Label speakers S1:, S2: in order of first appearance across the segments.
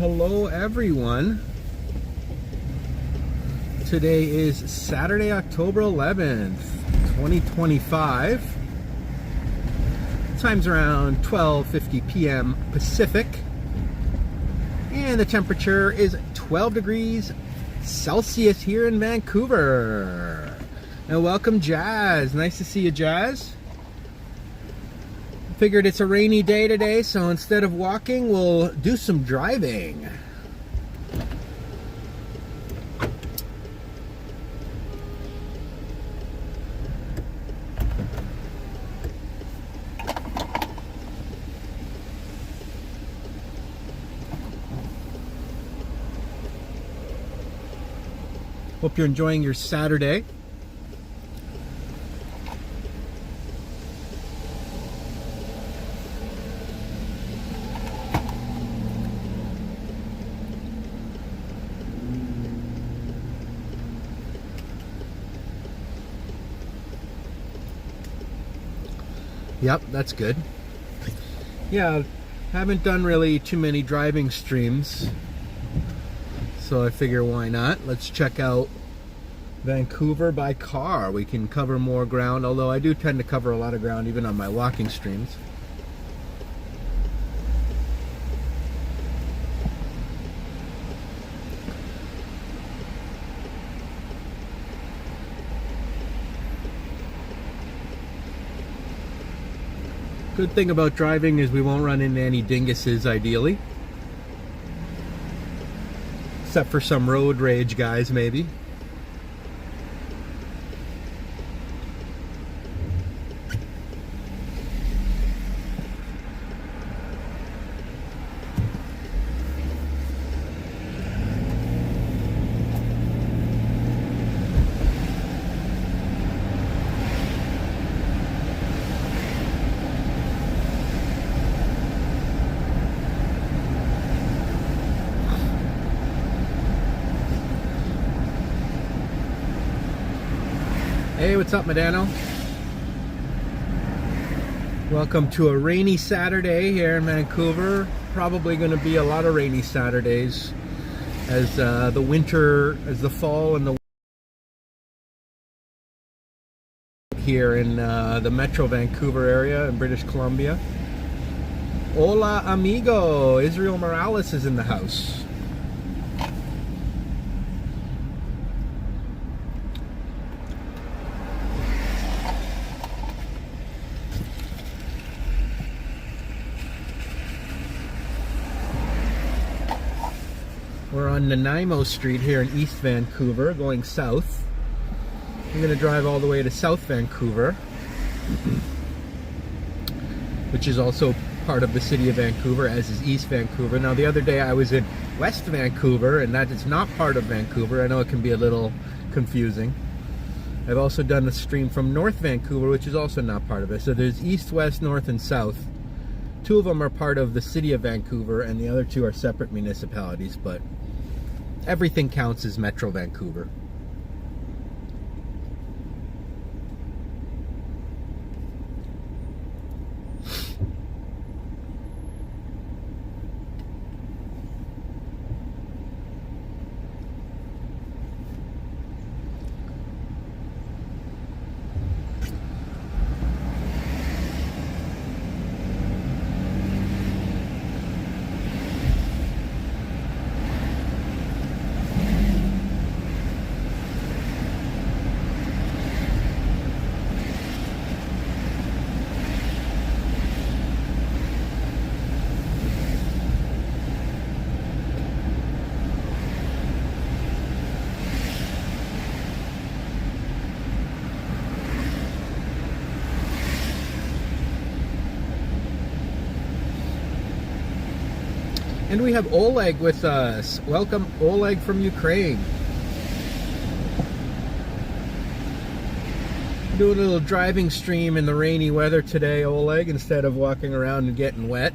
S1: Hello everyone. Today is Saturday, October 11th, 2025. Time's around 12:50 p.m. Pacific. And the temperature is 12 degrees Celsius here in Vancouver. And welcome, Jazz. Nice to see you, Jazz. Figured it's a rainy day today, so instead of walking, we'll do some driving. Hope you're enjoying your Saturday. Yep, that's good. Yeah, haven't done really too many driving streams, so I figure why not? Let's check out Vancouver by car. We can cover more ground, although I do tend to cover a lot of ground even on my walking streams. Good thing about driving is we won't run into any dinguses, ideally. Except for some road rage guys, maybe. Hey, what's up, Medano? Welcome to a rainy Saturday here in Vancouver. Probably going to be a lot of rainy Saturdays as the fall and the here in the Metro Vancouver area in British Columbia. Hola, amigo. Israel Morales is in the house. We're on Nanaimo Street here in East Vancouver, going south. I'm going to drive all the way to South Vancouver, which is also part of the city of Vancouver, as is East Vancouver. Now, the other day I was in West Vancouver, and that is not part of Vancouver. I know it can be a little confusing. I've also done a stream from North Vancouver, which is also not part of it. So there's East, West, North, and South. Two of them are part of the city of Vancouver, and the other two are separate municipalities, but everything counts as Metro Vancouver. And we have Oleg with us. Welcome, Oleg from Ukraine. Doing a little driving stream in the rainy weather today, Oleg, instead of walking around and getting wet.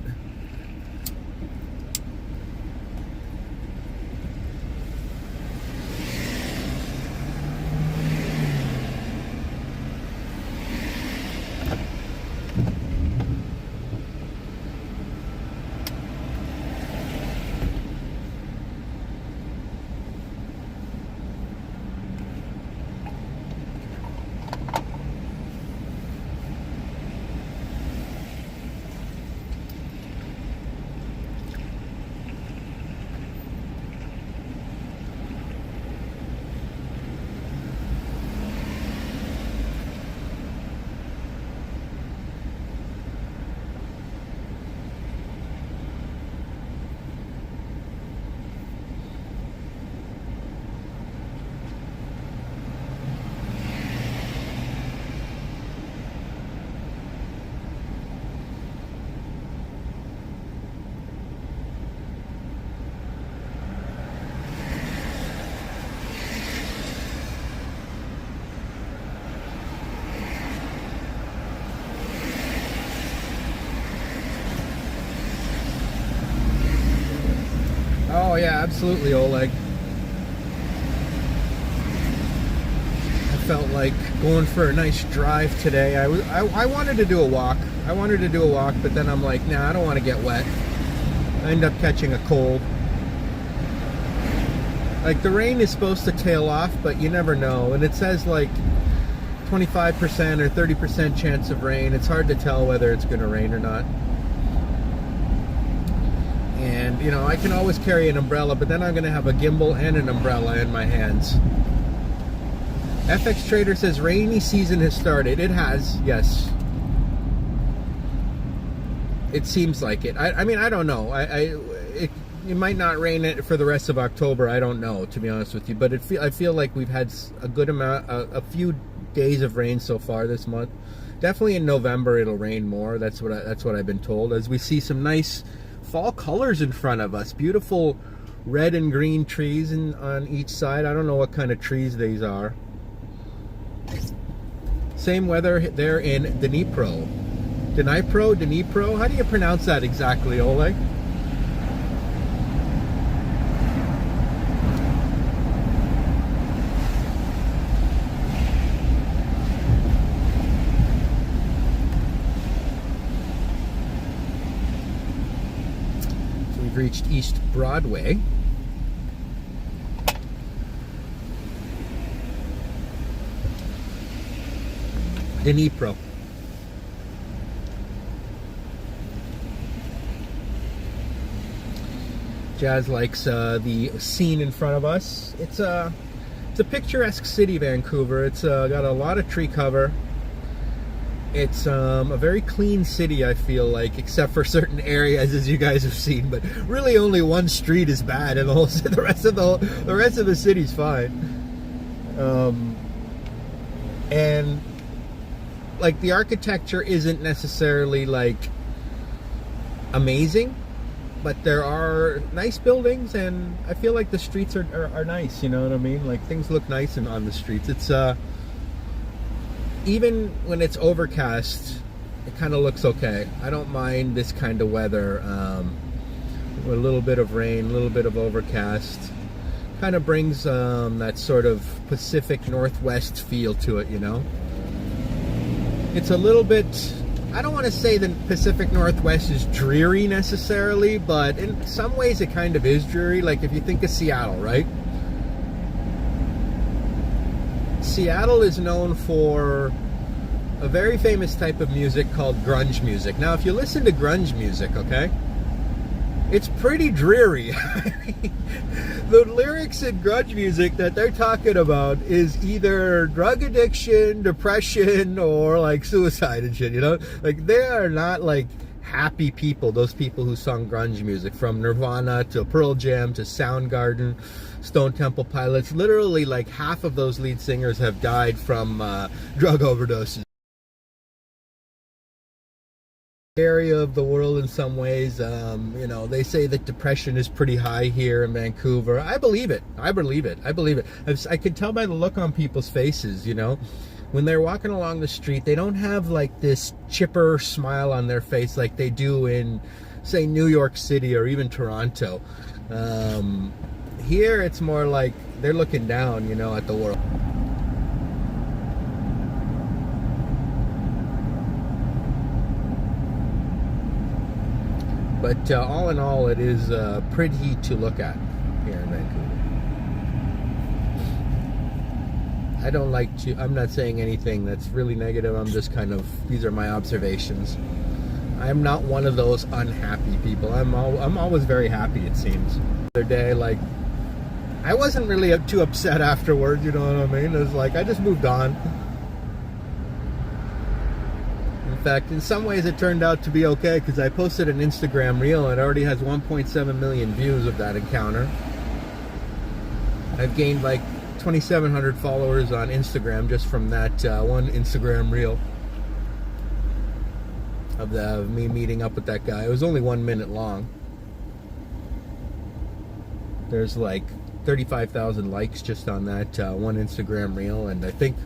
S1: Oh yeah, absolutely, Oleg. I felt like going for a nice drive today. I wanted to do a walk. But then I'm like, nah, I don't want to get wet. I end up catching a cold. Like, the rain is supposed to tail off, but you never know. And it says like 25% or 30% chance of rain. It's hard to tell whether it's going to rain or not. And, you know, I can always carry an umbrella, but then I'm going to have a gimbal and an umbrella in my hands. FX Trader says rainy season has started. It has, yes. It seems like it. I mean, I don't know. It might not rain it for the rest of October. I don't know, to be honest with you. But I feel like we've had a good amount, a few days of rain so far this month. Definitely in November it'll rain more. That's what I've been told. As we see some nice fall colors in front of us, beautiful red and green trees on each side. I don't know what kind of trees these are. Same weather there in Dnipro. Dnipro? How do you pronounce that exactly, Oleg? So we've reached East Broadway. Dnipro. Jazz likes the scene in front of us. It's a picturesque city, Vancouver. It's got a lot of tree cover. It's a very clean city, I feel like, except for certain areas, as you guys have seen. But really, only one street is bad, and the rest of the city's fine. And like, the architecture isn't necessarily like amazing, but there are nice buildings, and I feel like the streets are nice, you know what I mean? Like, things look nice on the streets. It's even when it's overcast, it kind of looks okay. I don't mind this kind of weather. With a little bit of rain, a little bit of overcast, kind of brings that sort of Pacific Northwest feel to it, you know? It's a little bit, I don't want to say the Pacific Northwest is dreary necessarily, but in some ways it kind of is dreary. Like, if you think of Seattle, right? Seattle is known for a very famous type of music called grunge music. Now, if you listen to grunge music, okay, it's pretty dreary. The lyrics in grunge music that they're talking about is either drug addiction, depression, or like suicide and shit, you know? Like, they are not like happy people, those people who sung grunge music, from Nirvana to Pearl Jam to Soundgarden, Stone Temple Pilots. Literally, like, half of those lead singers have died from drug overdoses. Area of the world in some ways. You know, they say that depression is pretty high here in Vancouver. I believe it. I can tell by the look on people's faces, you know, when they're walking along the street. They don't have like this chipper smile on their face like they do in, say, New York City or even Toronto. Here it's more like they're looking down, you know, at the world. But all in all, it is pretty to look at here in Vancouver. I don't like to, I'm not saying anything that's really negative. I'm just kind of, these are my observations. I'm not one of those unhappy people. I'm always very happy, it seems. The other day, like, I wasn't really too upset afterwards, you know what I mean? It was like, I just moved on. In fact, in some ways it turned out to be okay, because I posted an Instagram reel and it already has 1.7 million views of that encounter. I've gained like 2,700 followers on Instagram just from that one Instagram reel of me meeting up with that guy. It was only 1 minute long. There's like 35,000 likes just on that one Instagram reel, and I think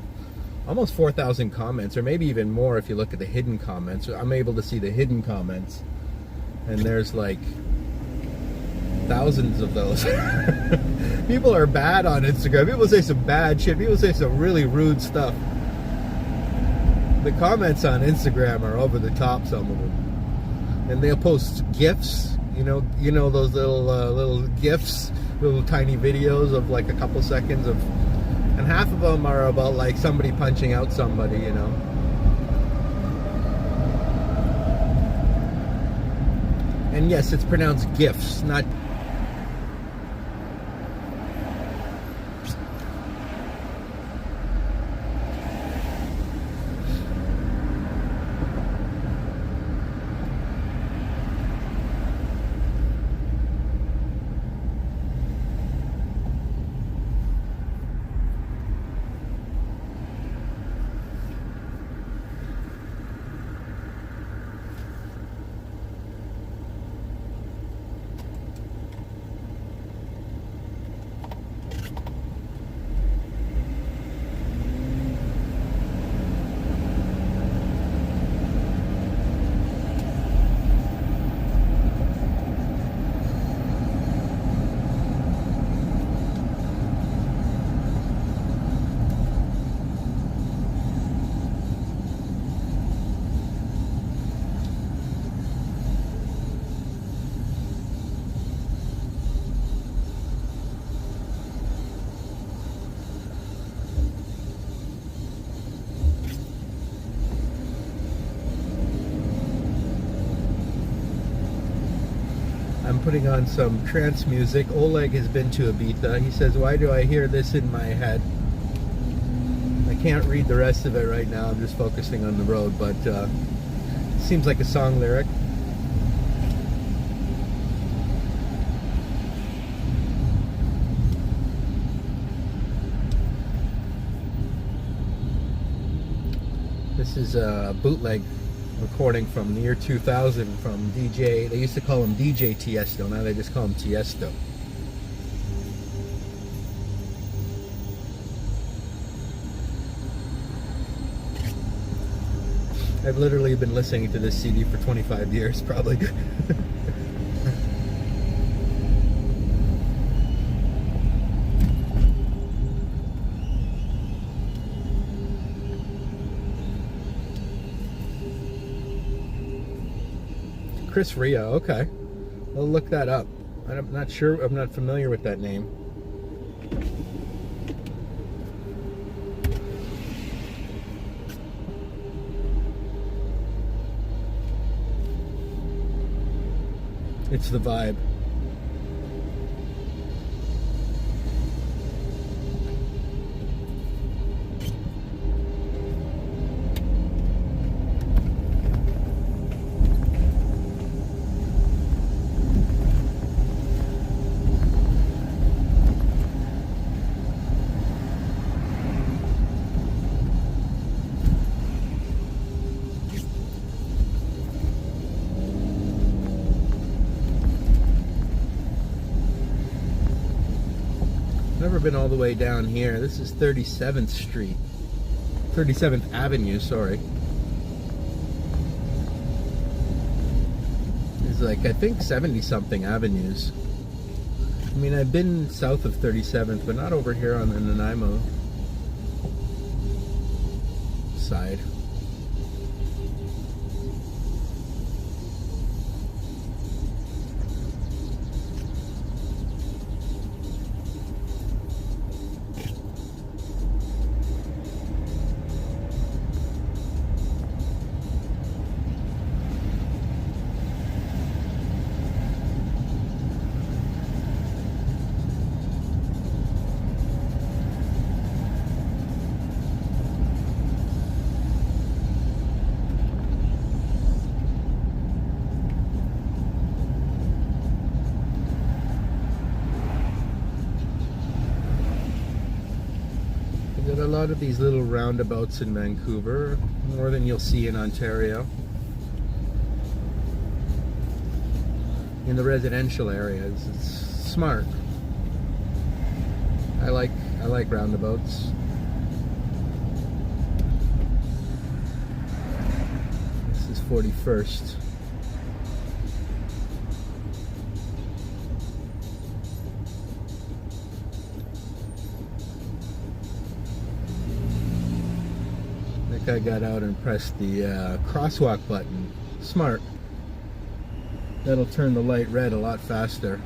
S1: almost 4,000 comments, or maybe even more if you look at the hidden comments. I'm able to see the hidden comments, and there's like thousands of those. People are bad on Instagram. People say some bad shit. People say some really rude stuff. The comments on Instagram are over the top, some of them. And they'll post GIFs, you know those little GIFs, little tiny videos of like a couple seconds of, and half of them are about like somebody punching out somebody, you know. And yes, it's pronounced GIFs, not. I'm putting on some trance music. Oleg has been to Ibiza. He says, why do I hear this in my head? I can't read the rest of it right now. I'm just focusing on the road, but it seems like a song lyric. This is a bootleg recording from the year 2000 from DJ, they used to call him DJ Tiesto, now they just call him Tiesto. I've literally been listening to this CD for 25 years, probably. Chris Ria, okay. I'll look that up. I'm not sure, I'm not familiar with that name. It's the vibe. Never been all the way down here. This is 37th Street. 37th Avenue, sorry. It's like, I think 70-something avenues. I mean, I've been south of 37th, but not over here on the Nanaimo side. A lot of these little roundabouts in Vancouver, more than you'll see in Ontario. In the residential areas, it's smart. I like roundabouts. This is 41st. guy got out and pressed the crosswalk button. Smart. That'll turn the light red a lot faster.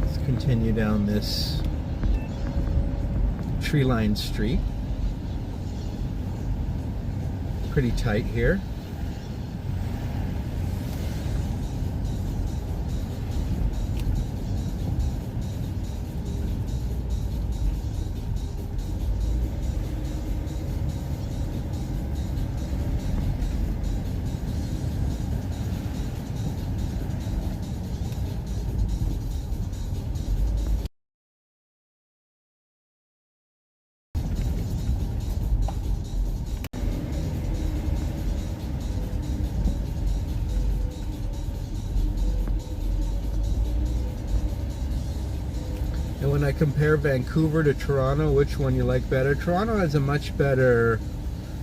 S1: Let's continue down this tree-lined street. Pretty tight here. And when I compare Vancouver to Toronto, which one you like better? Toronto has a much better...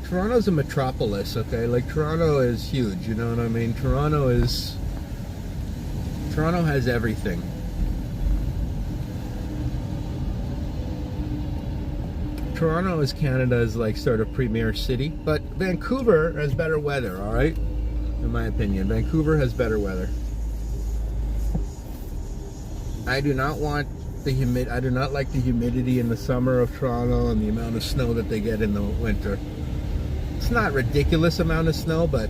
S1: Toronto's a metropolis, okay? Like, Toronto is huge, you know what I mean? Toronto has everything. Toronto is Canada's, like, sort of premier city, but Vancouver has better weather, alright? In my opinion, Vancouver has better weather. I do not like the humidity in the summer of Toronto and the amount of snow that they get in the winter. It's not ridiculous amount of snow, but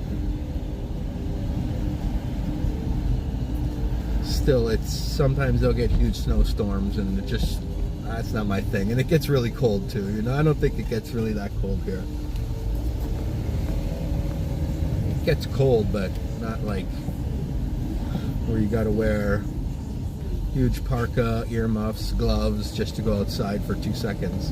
S1: still, it's sometimes they'll get huge snowstorms, and that's not my thing. And it gets really cold too, you know. I don't think it gets really that cold here. It gets cold, but not like where you gotta wear huge parka, earmuffs, gloves just to go outside for 2 seconds.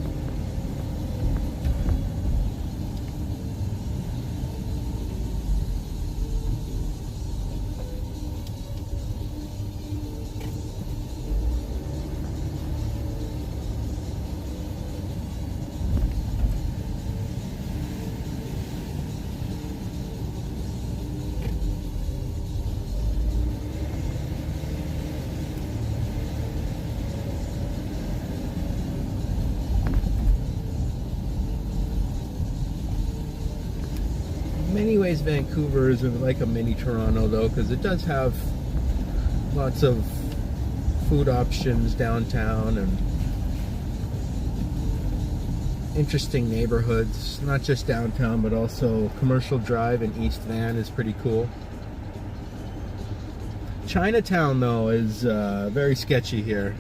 S1: In many ways, Vancouver is like a mini Toronto, though, because it does have lots of food options downtown and interesting neighborhoods. Not just downtown, but also Commercial Drive and East Van is pretty cool. Chinatown, though, is very sketchy here.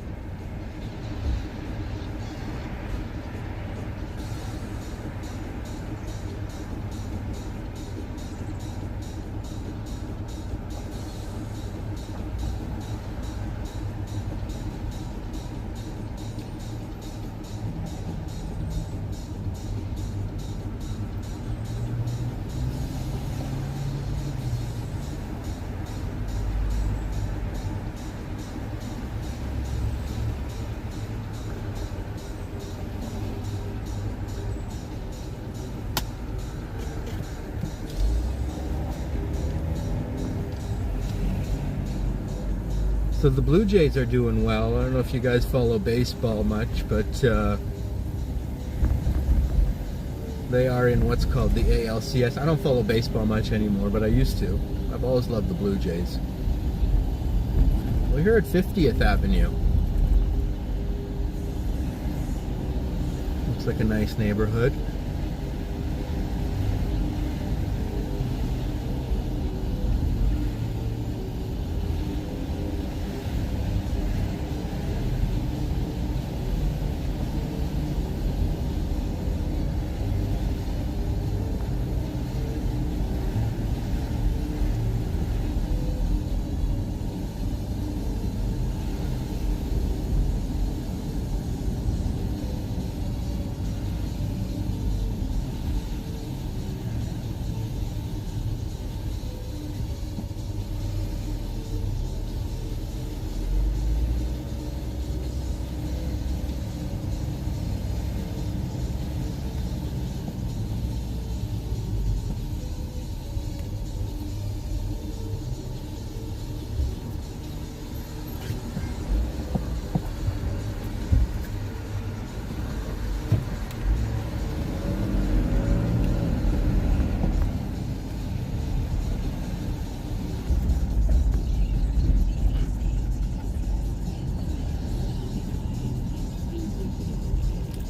S1: So the Blue Jays are doing well. I don't know if you guys follow baseball much, but they are in what's called the ALCS. I don't follow baseball much anymore, but I used to. I've always loved the Blue Jays. We're here at 50th Avenue. Looks like a nice neighborhood.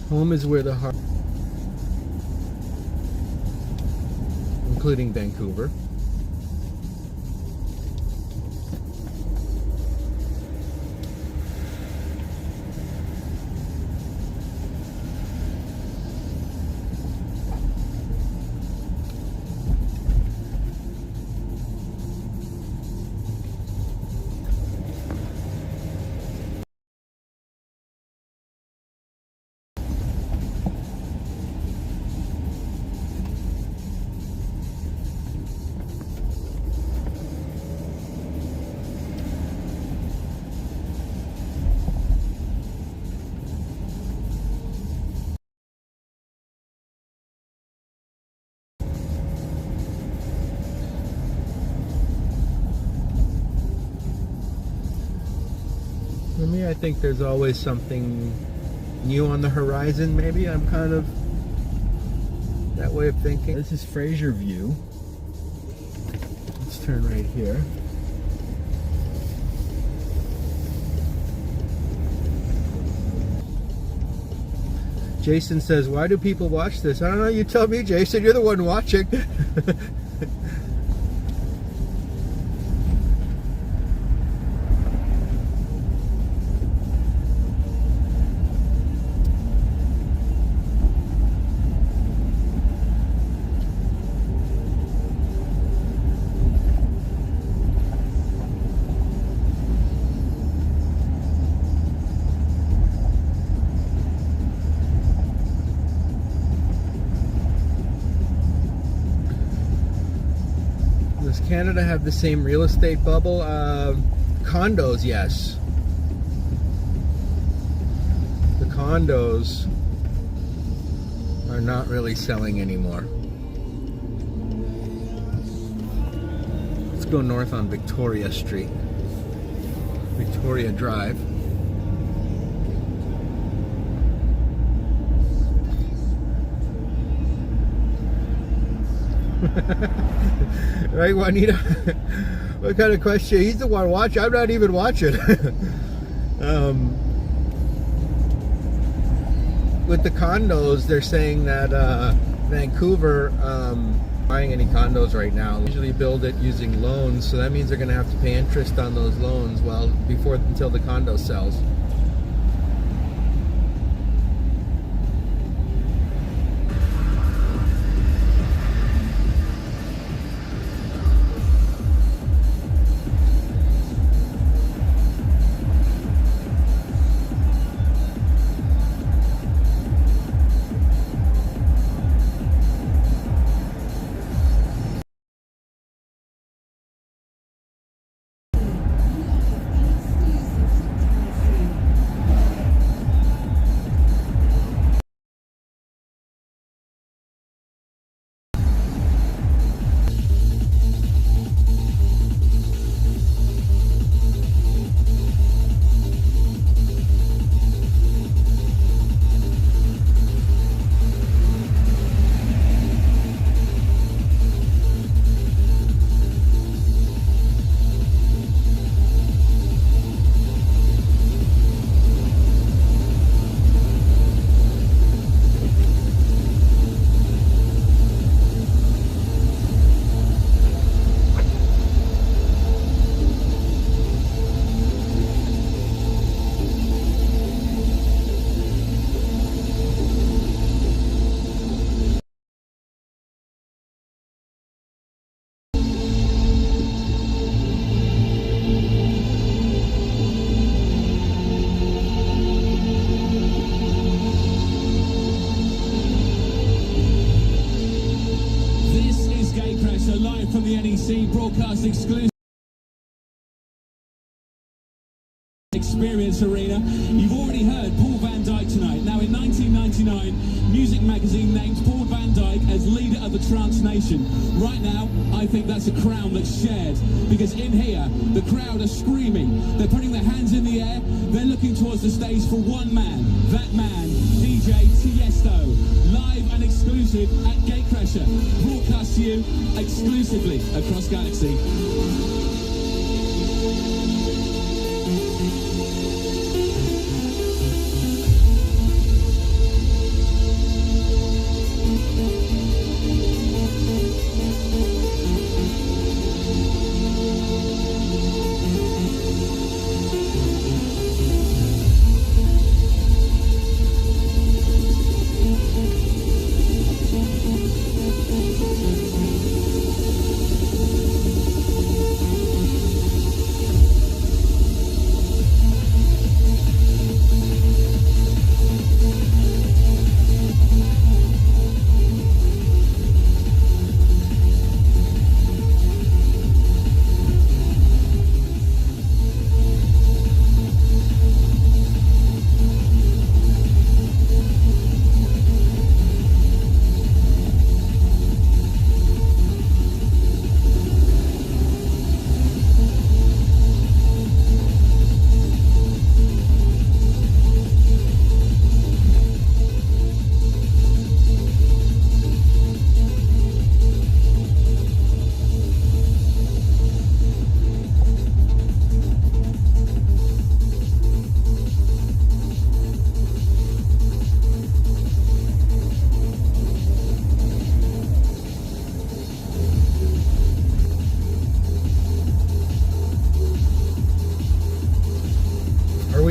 S1: Home is where the heart, including Vancouver. For me, I think there's always something new on the horizon, maybe. I'm kind of that way of thinking. This is Fraser View. Let's turn right here. Jason says, why do people watch this? I don't know, you tell me, Jason. You're the one watching. Does Canada have the same real estate bubble? Condos, yes. The condos are not really selling anymore. Let's go north on Victoria Street. Victoria Drive. Right, Juanita? What kind of question? He's the one watching. I'm not even watching. With the condos, they're saying that Vancouver buying any condos right now. They usually build it using loans, so that means they're going to have to pay interest on those loans until the condo sells.
S2: Live from the NEC broadcast exclusive Experience Arena. You've already heard Paul van Dyk tonight. Now in 1999, Music Magazine named Paul van Dyk as leader of the trance nation. Right now, I think that's a crown that's shared, because in here, the crowd are screaming. They're putting their hands in the air. They're looking towards the stage for one man. That man, DJ Tiesto, live and exclusive at Gatecrasher. Broadcast to you exclusively across Galaxy.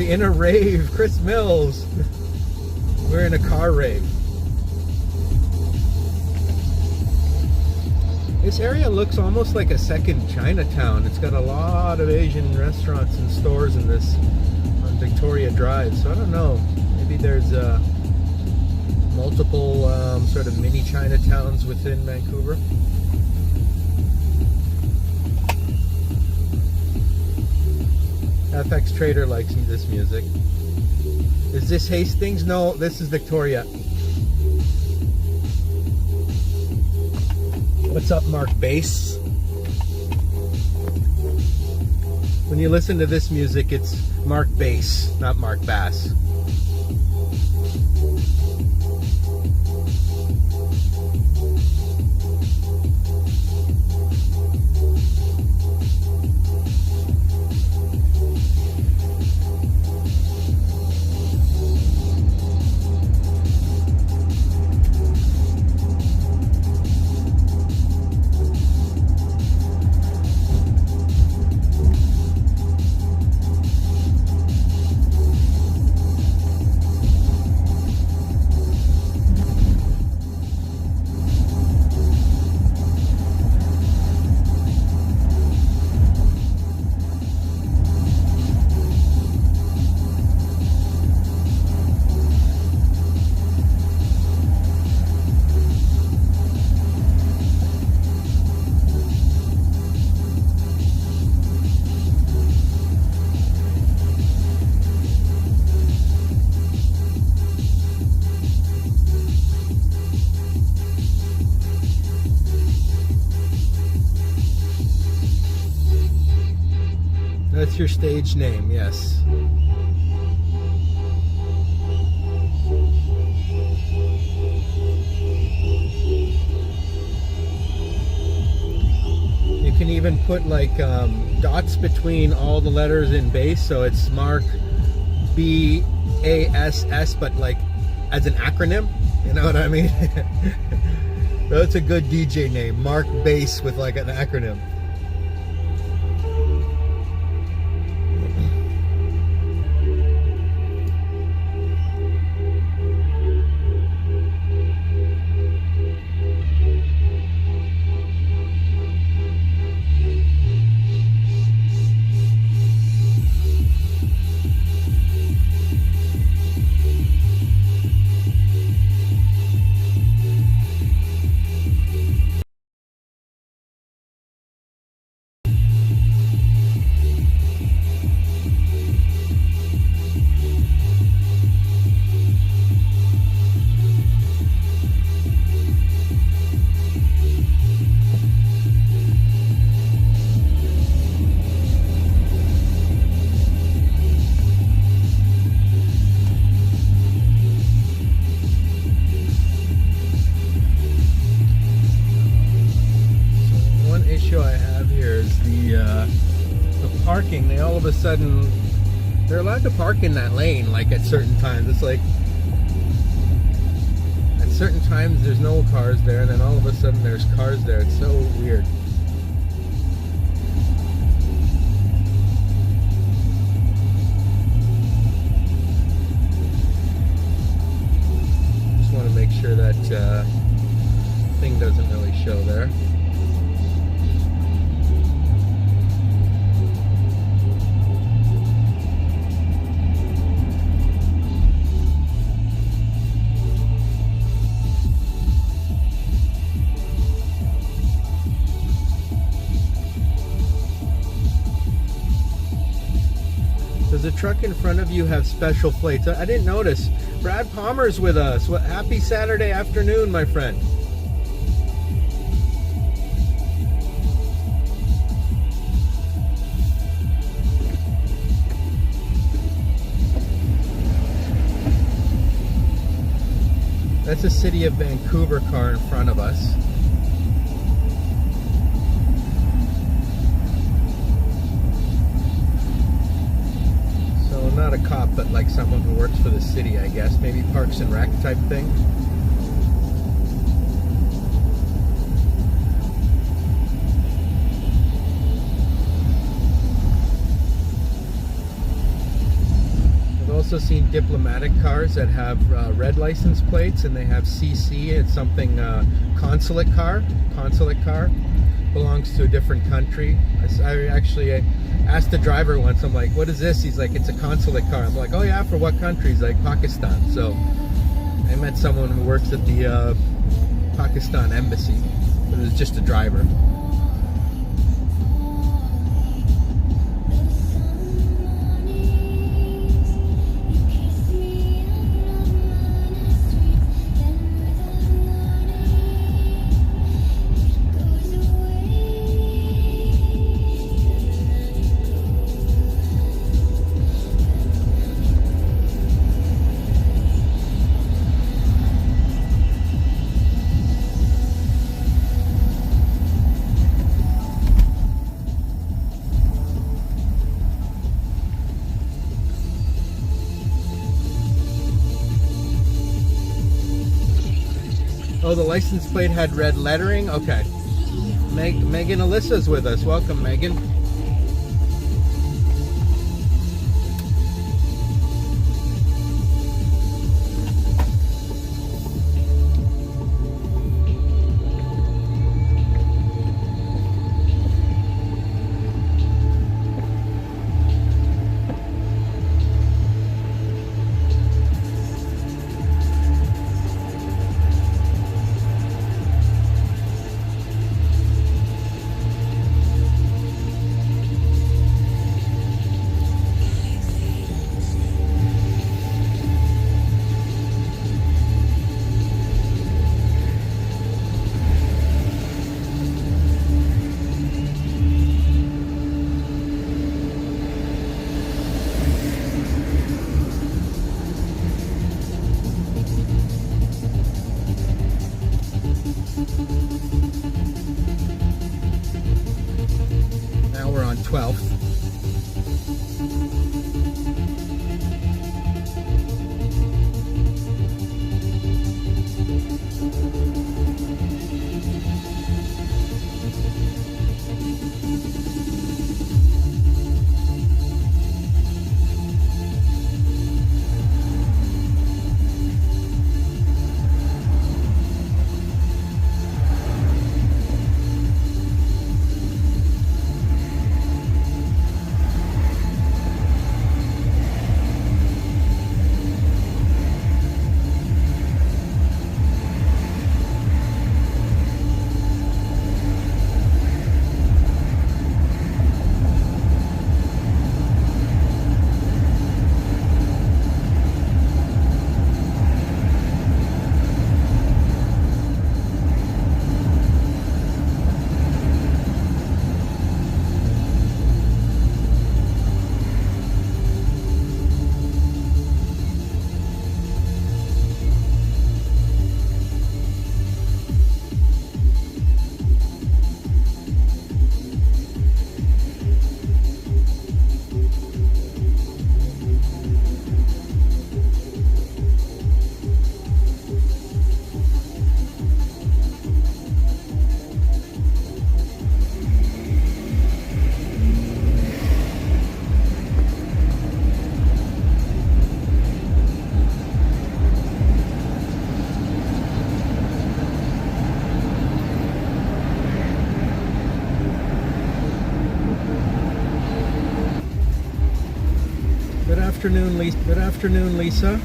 S1: we in a rave? Chris Mills. We're in a car rave. This area looks almost like a second Chinatown. It's got a lot of Asian restaurants and stores in this on Victoria Drive. So I don't know. Maybe there's multiple sort of mini Chinatowns within Vancouver. FX Trader likes this music. Is this Hastings? No, this is Victoria. What's up, Mark Bass? When you listen to this music, it's Mark Bass, not Mark Bass. That's your stage name, yes. You can even put like dots between all the letters in bass, so it's Mark B-A-S-S, but like as an acronym, you know what I mean? That's a good DJ name, Mark Bass with like an acronym. Parking, they all of a sudden they're allowed to park in that lane like at certain times. It's like at certain times there's no cars there, and then all of a sudden there's cars there. It's so weird. Just want to make sure that thing doesn't really show there. Does the truck in front of you have special plates? I didn't notice. Brad Palmer's with us. Happy Saturday afternoon, my friend. That's a City of Vancouver car in front of us. Not a cop, but like someone who works for the city, I guess. Maybe Parks and Rec type thing. also seen diplomatic cars that have red license plates, and they have CC. It's something consulate car. Consulate car belongs to a different country. I actually asked the driver once. I'm like, "What is this?" He's like, "It's a consulate car." I'm like, "Oh yeah, for what country?" He's like, "Pakistan." So I met someone who works at the Pakistan embassy, but it was just a driver. Oh, the license plate had red lettering? Okay. Megan Alyssa's with us. Welcome, Megan. Now we're on 12th. Good afternoon, Lisa. Good afternoon, Lisa.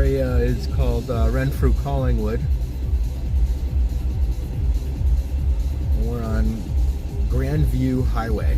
S1: area is called Renfrew Collingwood. We're on Grandview Highway.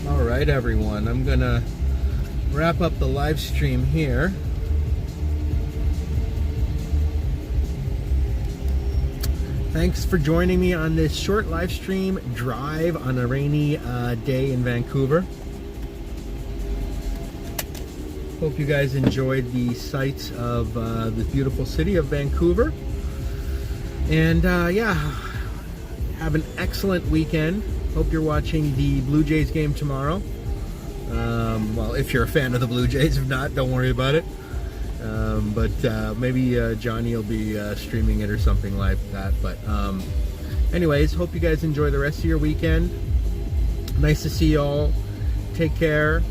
S1: Alright everyone, I'm gonna wrap up the live stream here. Thanks for joining me on this short live stream drive on a rainy day in Vancouver. Hope you guys enjoyed the sights of the beautiful city of Vancouver. And yeah, have an excellent weekend. Hope you're watching the Blue Jays game tomorrow. Well, if you're a fan of the Blue Jays. If not, don't worry about it. But maybe Johnny will be streaming it or something like that. But anyways, hope you guys enjoy the rest of your weekend. Nice to see you all. Take care.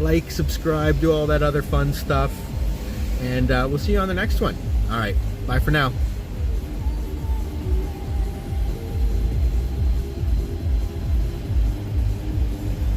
S1: Like, subscribe, do all that other fun stuff. And we'll see you on the next one. All right. Bye for now.